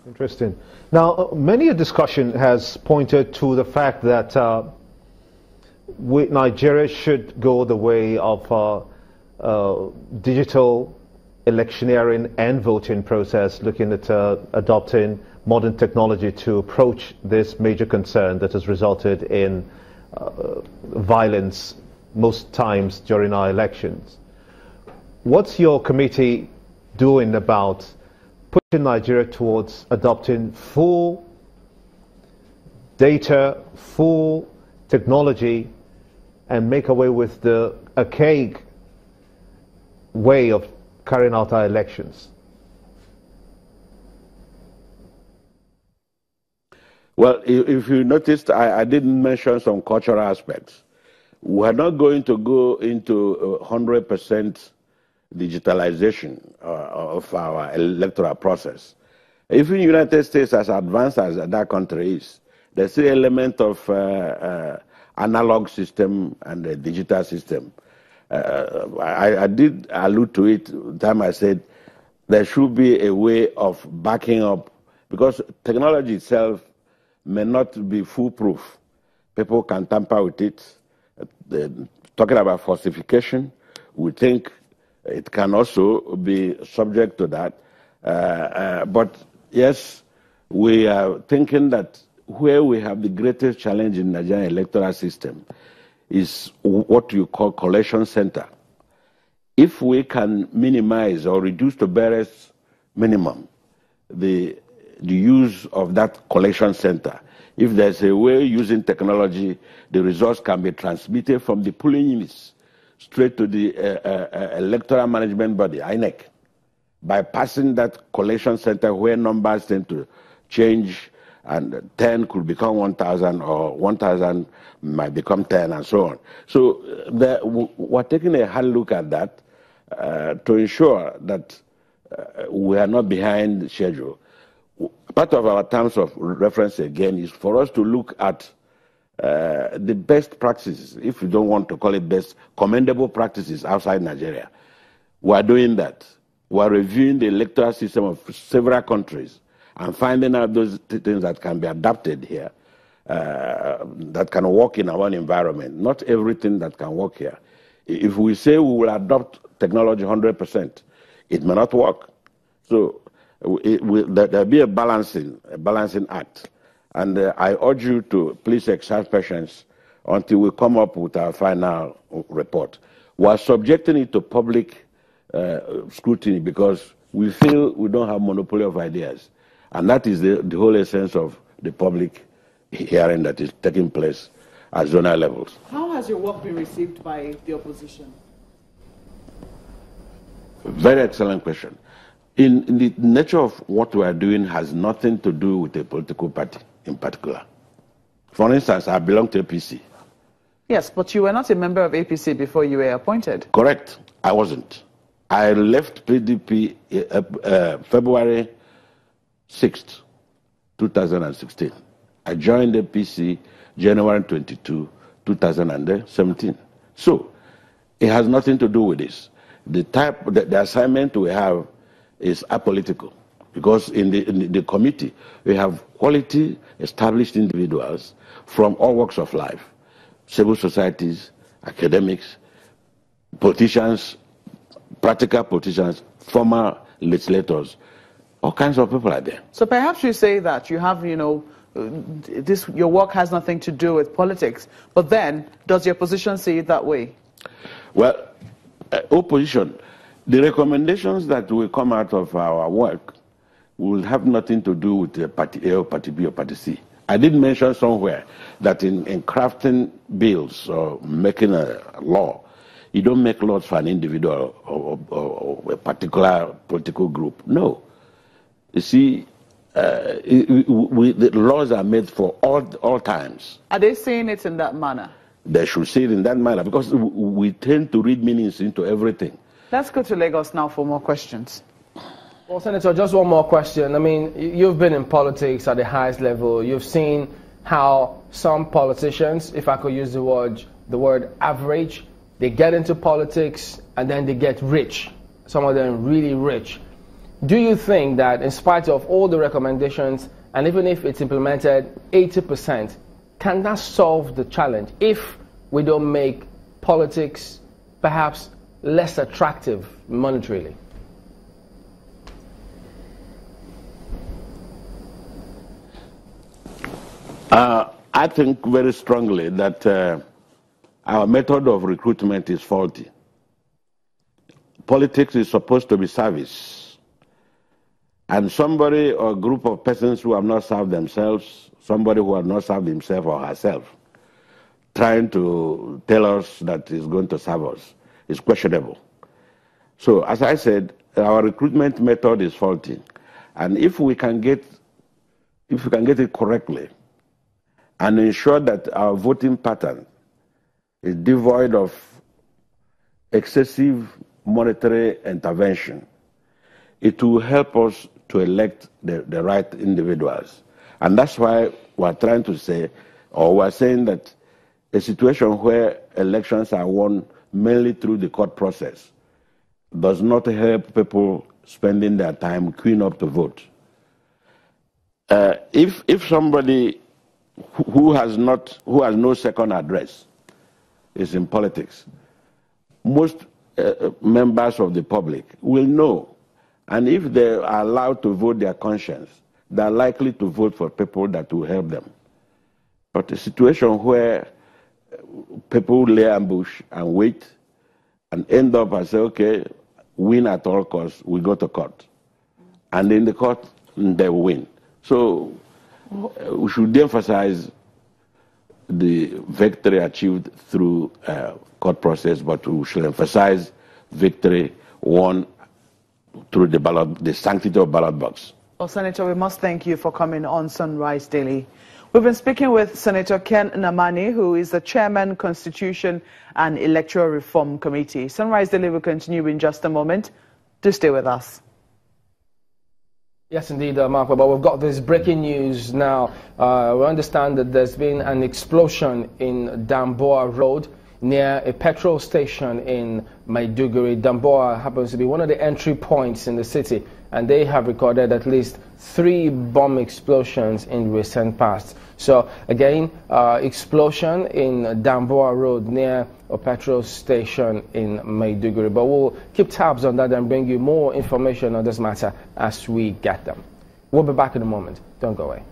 Interesting. Now, many a discussion has pointed to the fact that Nigeria should go the way of digital electioneering and voting process, looking at adopting modern technology to approach this major concern that has resulted in violence most times during our elections. What's your committee doing about pushing Nigeria towards adopting full data, full technology, and make away with the archaic way of carrying out our elections? Well, if you noticed, I didn't mention some cultural aspects. We're not going to go into 100% digitalization of our electoral process. Even the United States, as advanced as that country is, there's still an element of analog system and a digital system. I did allude to it the time I said there should be a way of backing up, because technology itself may not be foolproof. People can tamper with it. Talking about falsification, we think it can also be subject to that. But yes, we are thinking that where we have the greatest challenge in the Nigerian electoral system is what you call collection center. If we can minimize or reduce to barest minimum the use of that collection center, if there's a way using technology, the results can be transmitted from the polling units straight to the electoral management body, INEC, bypassing that collection center where numbers tend to change, and 10 could become 1,000, or 1,000 might become 10, and so on. So we're taking a hard look at that to ensure that we are not behind schedule. Part of our terms of reference, again, is for us to look at the best practices, if you don't want to call it best, commendable practices outside Nigeria. We are doing that. We are reviewing the electoral system of several countries and finding out those things that can be adapted here, that can work in our own environment. Not everything that can work here. If we say we will adopt technology 100%, it may not work. So there'll be a balancing act. And I urge you to please exercise patience until we come up with our final report. We are subjecting it to public scrutiny because we feel we don't have monopoly of ideas. And that is the whole essence of the public hearing that is taking place at zonal levels. How has your work been received by the opposition? Very excellent question. In the nature of what we are doing has nothing to do with a political party in particular. For instance, I belong to APC. Yes, but you were not a member of APC before you were appointed. Correct. I wasn't. I left PDP February 6th, 2016. I joined APC January 22, 2017. So it has nothing to do with this. The assignment we have is apolitical, because in the committee we have quality established individuals from all walks of life, civil societies, academics, politicians, practical politicians, former legislators, all kinds of people are there. So perhaps you say that you have, your work has nothing to do with politics, but then does your opposition see it that way? Well, opposition, the recommendations that will come out of our work will have nothing to do with the party A or party B or party C. I did mention somewhere that in crafting bills or making a law, you don't make laws for an individual or a particular political group. No. You see, the laws are made for all times. Are they saying it in that manner? They should say it in that manner, because we tend to read meanings into everything. Let's go to Lagos now for more questions. Well, Senator, just one more question. I mean, you've been in politics at the highest level. You've seen how some politicians, if I could use the word average, they get into politics and then they get rich. Some of them really rich. do you think that in spite of all the recommendations, and even if it's implemented 80%, can that solve the challenge if we don't make politics perhaps less attractive monetarily? I think very strongly that our method of recruitment is faulty. Politics is supposed to be service. And somebody or a group of persons who have not served themselves, somebody who has not served himself or herself, trying to tell us that is going to serve us is questionable. So, as I said, our recruitment method is faulty. And if we can get it correctly, and ensure that our voting pattern is devoid of excessive monetary intervention, it will help us to elect the right individuals. And that's why we're trying to say, or we're saying that a situation where elections are won mainly through the court process does not help people spending their time queuing up to vote. If somebody who has no second address is in politics, most members of the public will know, and if they are allowed to vote their conscience, they are likely to vote for people that will help them. But a situation where people lay ambush and wait and end up and say, okay, win at all costs, we go to court. And in the court, they win. So we should emphasize the victory achieved through court process, but we should emphasize victory won through the sanctity of ballot box. Well, Senator, we must thank you for coming on Sunrise Daily. We've been speaking with Senator Ken Nnamani, who is the Chairman, Constitution and Electoral Reform Committee. Sunrise Daily will continue in just a moment. Do stay with us. Yes, indeed, Marco, but we've got this breaking news now. We understand that there's been an explosion in Damboa Road near a petrol station in Maiduguri. Damboa happens to be one of the entry points in the city, and they have recorded at least 3 bomb explosions in recent past. So again, explosion in Damboa Road near a petrol station in Maiduguri. But we'll keep tabs on that and bring you more information on this matter as we get them. We'll be back in a moment. Don't go away.